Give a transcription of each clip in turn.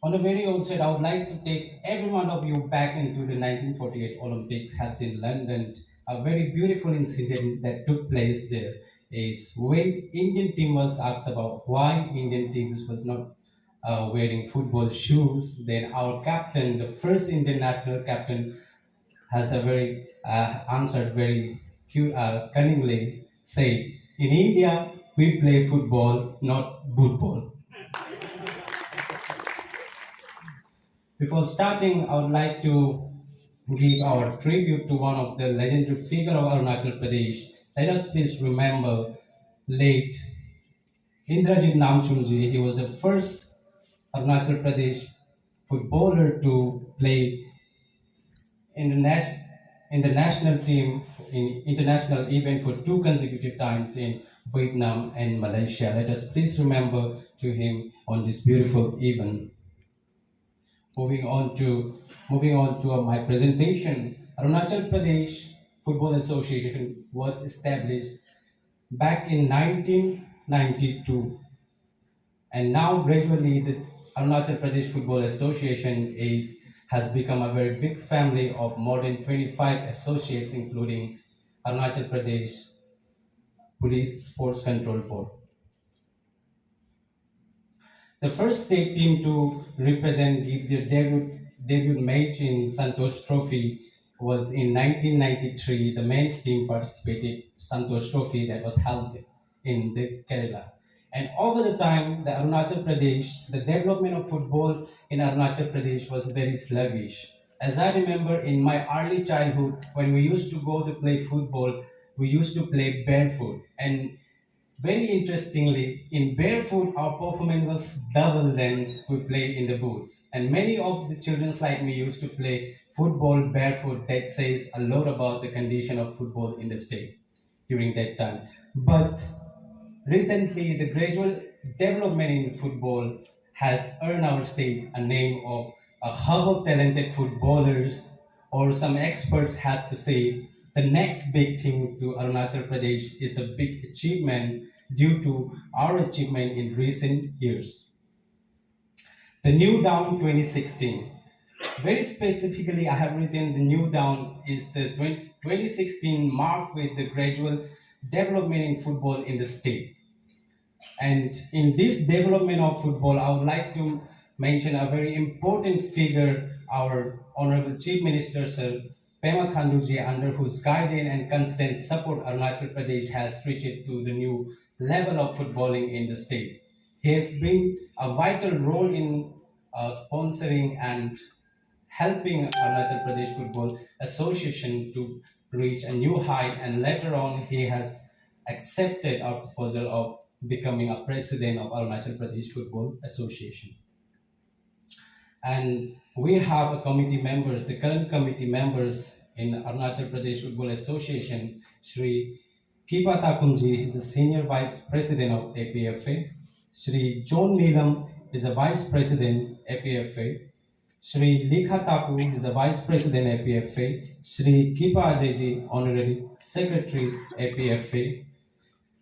On the very outset, I would like to take every one of you back into the 1948 Olympics held in London. A very beautiful incident that took place there is when Indian team was asked about why Indian teams was not wearing football shoes. Then our captain, the first Indian national captain, has a very answered very cunningly. Say, in India we play football, not football. Before starting, I would like to give our tribute to one of the legendary figure of Arunachal Pradesh. Let us please remember late Indrajit Namchunji. He was the first Arunachal Pradesh footballer to play in the, in the national team in international event for two consecutive times in Vietnam and Malaysia. Let us please remember to him on this beautiful event. Moving on to my presentation, Arunachal Pradesh Football Association was established back in 1992, and now gradually the Arunachal Pradesh Football Association has become a very big family of more than 25 associates, including Arunachal Pradesh Police Force Control Board. The first state team to represent give their debut match in Santosh Trophy was in 1993. The men's team participated Santosh Trophy that was held in the Kerala. And over the time, the Arunachal Pradesh, the development of football in Arunachal Pradesh was very sluggish. As I remember in my early childhood, when we used to go to play football, we used to play barefoot. And very interestingly, in barefoot, our performance was double than we played in the boots. And many of the children like me used to play football barefoot. That says a lot about the condition of football in the state during that time. But recently, the gradual development in football has earned our state a name of a hub of talented footballers, or some experts has to say the next big thing to Arunachal Pradesh is a big achievement due to our achievement in recent years. The New Down 2016. Very specifically, I have written the New Down is the 2016 marked with the gradual development in football in the state. And in this development of football, I would like to mention a very important figure, our Honorable Chief Minister, Sir Pema Khanduji, under whose guidance and constant support Arunachal Pradesh has reached to the new level of footballing in the state. He has been a vital role in sponsoring and helping Arunachal Pradesh Football Association to reach a new height, and later on he has accepted our proposal of becoming a president of Arunachal Pradesh Football Association. And we have a committee members, the current committee members in Arunachal Pradesh Football Association. Shri Kipa Takunji is the senior vice president of APFA. Shri John Neelam is the vice president APFA. Shri Likha Taku is the vice president APFA. Shri Kipa Ajayji, honorary secretary APFA.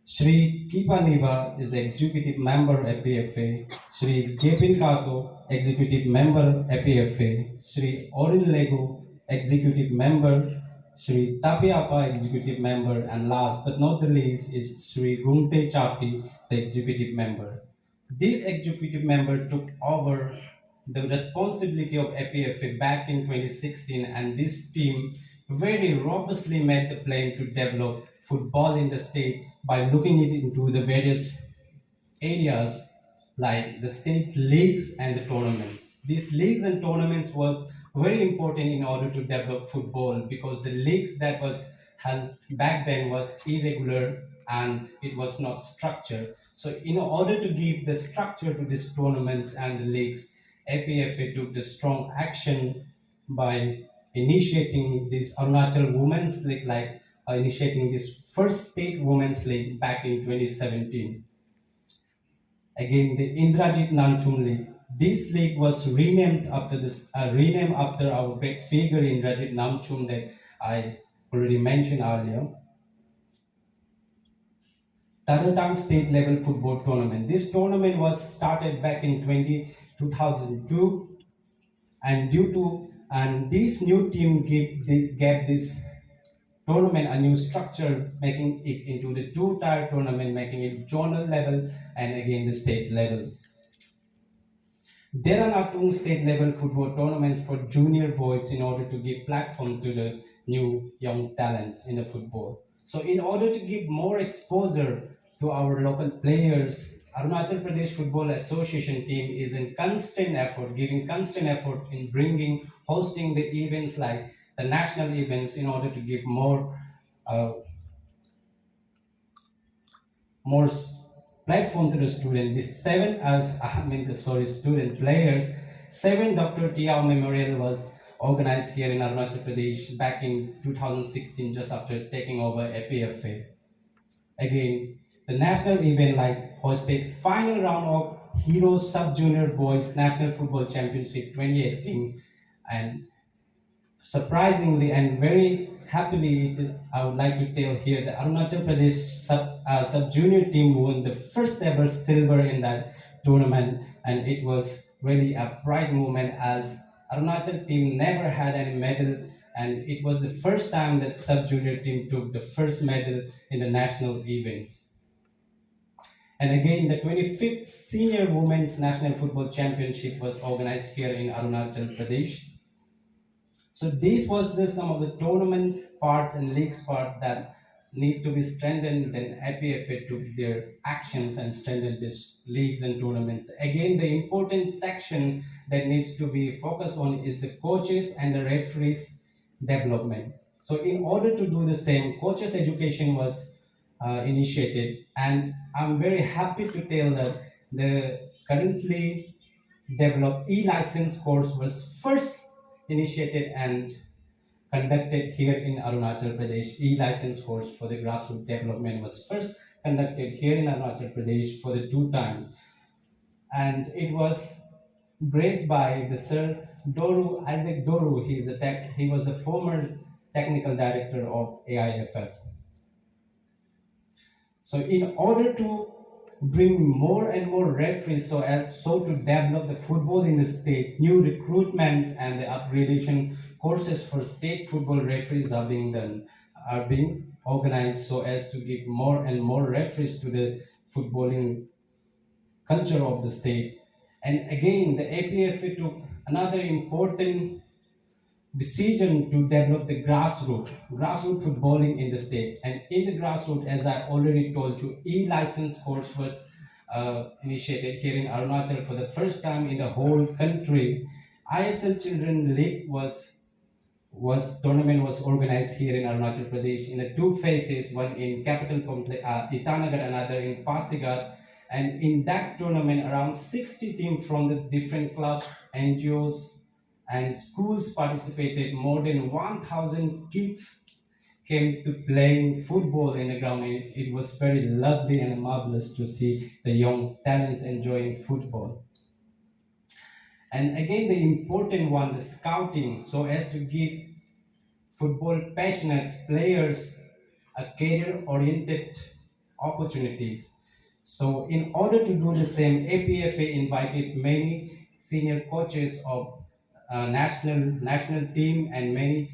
Shri Kipa Niva is the executive member APFA. Shri Kepin Kato, executive member APFA. Shri Orin Lego, executive member. Shri Tapiapa, executive member. And last but not the least is Shri Gumte Chapi, the executive member. This executive member took over the responsibility of APFA back in 2016, and this team very robustly made the plan to develop football in the state by looking it into the various areas like the state leagues and the tournaments. These leagues and tournaments was very important in order to develop football, because the leagues that was held back then was irregular and it was not structured. So in order to give the structure to these tournaments and the leagues, APFA took the strong action by initiating this Arunachal Women's League, like initiating this first state women's league back in 2017. Again, the Indrajit Nanchum League. This league was renamed after our great figure Indrajit Namchum that I already mentioned earlier. Taratang State Level Football Tournament. This tournament was started back in 20 2002, and due to and this new team gave this tournament a new structure, making it into the two-tier tournament, making it zonal level and again the state level. There are now two state level football tournaments for junior boys in order to give platform to the new young talents in the football. So in order to give more exposure to our local players, Arunachal Pradesh Football Association team is in constant effort, giving constant effort in hosting the events like the national events in order to give uh, platform to the student. The seven, as I mean, the sorry, student players, seven Dr. Tiao Memorial was organized here in Arunachal Pradesh back in 2016, just after taking over APFA. Again, the national event like hosted final round of Heroes Sub Junior Boys National Football Championship 2018, and surprisingly and very happily, I would like to tell here that Arunachal Pradesh sub junior team won the first ever silver in that tournament, and it was really a pride moment as Arunachal team never had any medal, and it was the first time that sub junior team took the first medal in the national events. And again, the 25th Senior Women's National Football Championship was organized here in Arunachal Pradesh. So this was some of the tournament parts and leagues part that need to be strengthened. Then APFA took their actions and strengthened these leagues and tournaments. Again, the important section that needs to be focused on is the coaches and the referees development. So in order to do the same, coaches education was initiated, and I'm very happy to tell that the currently developed e-license course was first initiated and conducted here in Arunachal Pradesh. E-license course for the grassroots development was first conducted here in Arunachal Pradesh for the two times, and it was graced by the Sir Isaac Doru. He was the former technical director of AIFF. So in order to bring more and more referees, so to develop the football in the state, new recruitments and the upgradation courses for state football referees are being organized so as to give more and more referees to the footballing culture of the state. And again, the APFA took another important decision to develop the grassroots footballing in the state. And in the grassroots, as I already told you, e-license course was initiated here in Arunachal for the first time in the whole country. ISL Children League was tournament was organized here in Arunachal Pradesh in the two phases, one in capital complex Itanagar, another in Pasigat. And in that tournament, around 60 teams from the different clubs, NGOs, and schools participated. More than 1,000 kids came to playing football in the ground. It was very lovely and marvelous to see the young talents enjoying football. And again, the important one, the scouting, so as to give football passionate players a career-oriented opportunities. So in order to do the same, APFA invited many senior coaches of national team and many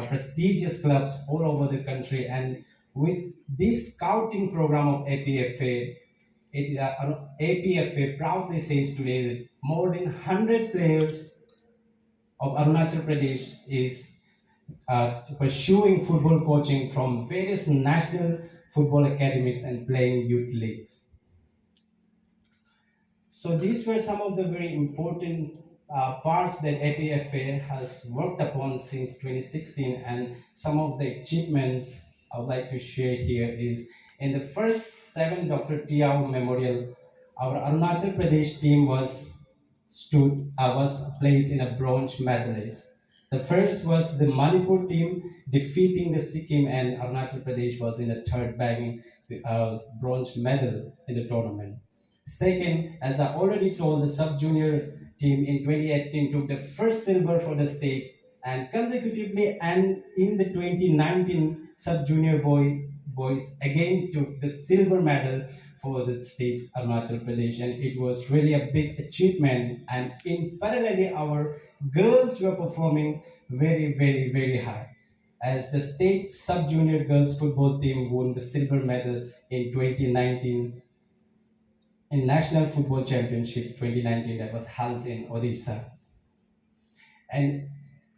prestigious clubs all over the country. And with this scouting program of APFA, APFA proudly says today that more than 100 players of Arunachal Pradesh is pursuing football coaching from various national football academies and playing youth leagues. So these were some of the very important parts that APFA has worked upon since 2016, and some of the achievements I would like to share here is in the first 7 Dr. Tiao Memorial, our Arunachal Pradesh team was placed in a bronze medalist. The first was the Manipur team defeating the Sikkim, and Arunachal Pradesh was in the third, bagging the bronze medal in the tournament. Second, as I already told, the sub-junior team in 2018 took the first silver for the state, and consecutively, and in the 2019 sub-junior boy boys again took the silver medal for the state Arunachal Pradesh, and it was really a big achievement. And in parallelly, our girls were performing very, very, very high. As the state sub-junior girls football team won the silver medal in 2019 in National Football Championship 2019 that was held in Odisha. And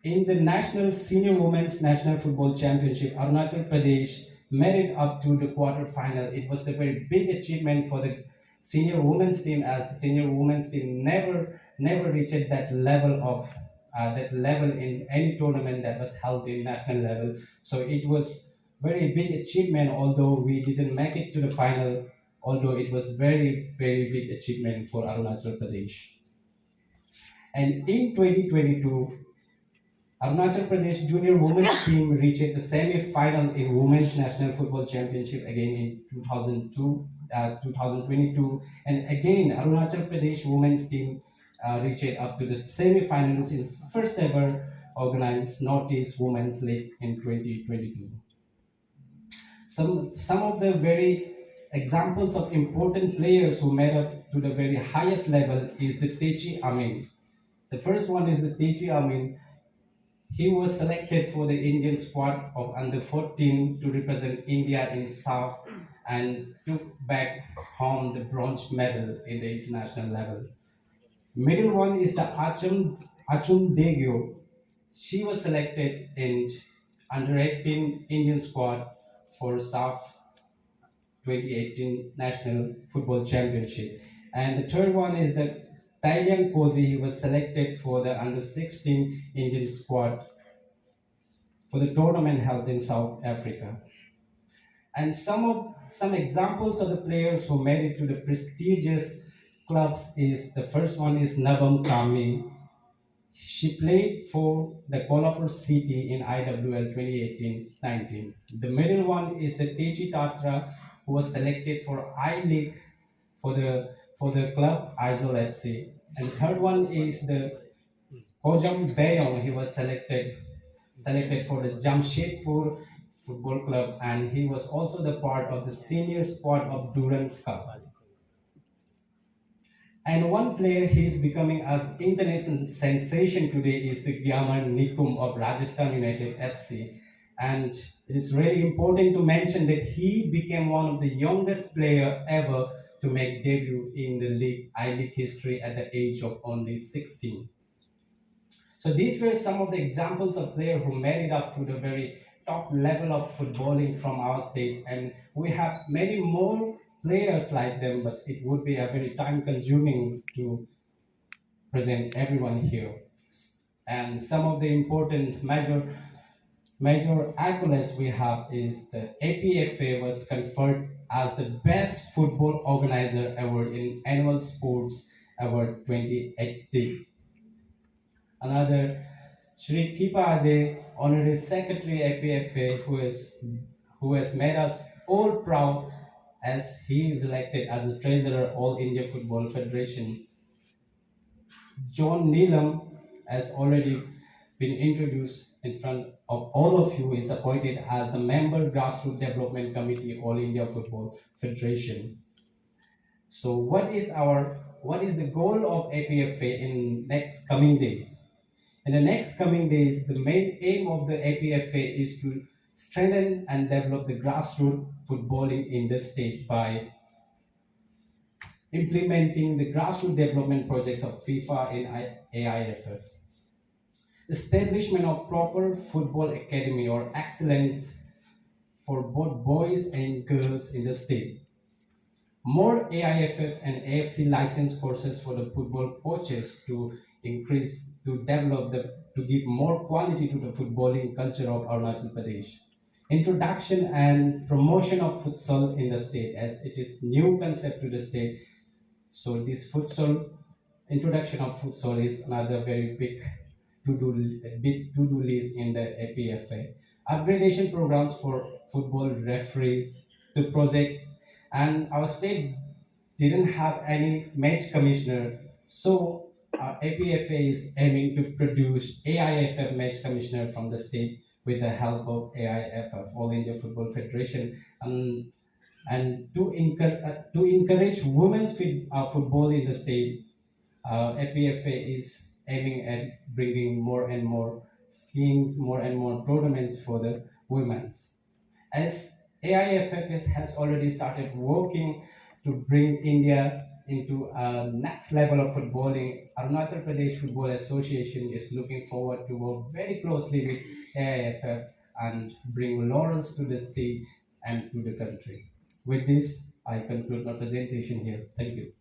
in the National Senior Women's National Football Championship, Arunachal Pradesh made it up to the quarter final. It was a very big achievement for the senior women's team, as the senior women's team never reached that level in any tournament that was held in national level. So it was very big achievement, although we didn't make it to the final, although it was very, very big achievement for Arunachal Pradesh. And in 2022, Arunachal Pradesh junior women's team reached the semi-final in Women's National Football Championship again in 2022, and again Arunachal Pradesh women's team reached up to the semi-finals in first ever organized Northeast Women's League in 2022. Some of the very examples of important players who made up to the very highest level is the Techi Amin. The first one is the Techi Amin. He was selected for the Indian squad of under 14 to represent India in South and took back home the bronze medal in the international level. Middle one is the Achum Degyo. She was selected in under 18 Indian squad for South 2018 National Football Championship. And the third one is that Thailand Kozi. He was selected for the under 16 Indian squad for the tournament held in South Africa. And some examples of the players who made it to the prestigious clubs is the first one is Navam Kami. She played for the Kolhapur City in IWL 2018-19. The middle one is the Teji Tatra, who was selected for I League for the club Aizawl FC. And third one is the Kojam Bayong. He was selected for the Jamshedpur Football Club, and he was also the part of the senior squad of Durand Cup. And one player he's becoming an international sensation today is the Gyaman Nikum of Rajasthan United FC. And it is really important to mention that he became one of the youngest player ever to make debut in the league, I-League history at the age of only 16. So these were some of the examples of players who made it up to the very top level of footballing from our state, and we have many more players like them, but it would be a very time consuming to present everyone here. And some of the important major accolades we have is the APFA was conferred as the best football organizer award in annual sports award 2018. Another Shri Kipaje, Honorary Secretary APFA, who has made us all proud as he is elected as the Treasurer All India Football Federation. John Neelam has already been introduced in front of all of you, is appointed as a member Grassroots Development Committee All India Football Federation. So what is the goal of APFA in next coming days? In the next coming days, the main aim of the APFA is to strengthen and develop the grassroots footballing in the state by implementing the grassroots development projects of FIFA and AIFF. Establishment of proper football academy or excellence for both boys and girls in the state. More AIFF and AFC license courses for the football coaches to to give more quality to the footballing culture of Arunachal Pradesh. Introduction and promotion of futsal in the state, as it is new concept to the state. So this introduction of futsal is another very big to-do list in the APFA. Upgradation programs for football referees, the project, and our state didn't have any match commissioner, so APFA is aiming to produce AIFF match commissioner from the state with the help of AIFF, All India Football Federation, and to encourage women's football in the state. APFA is aiming at bringing more and more schemes, more and more tournaments for the women's. As AIFF has already started working to bring India into a next level of footballing, Arunachal Pradesh Football Association is looking forward to work very closely with AIFF and bring laurels to the state and to the country. With this, I conclude my presentation here. Thank you.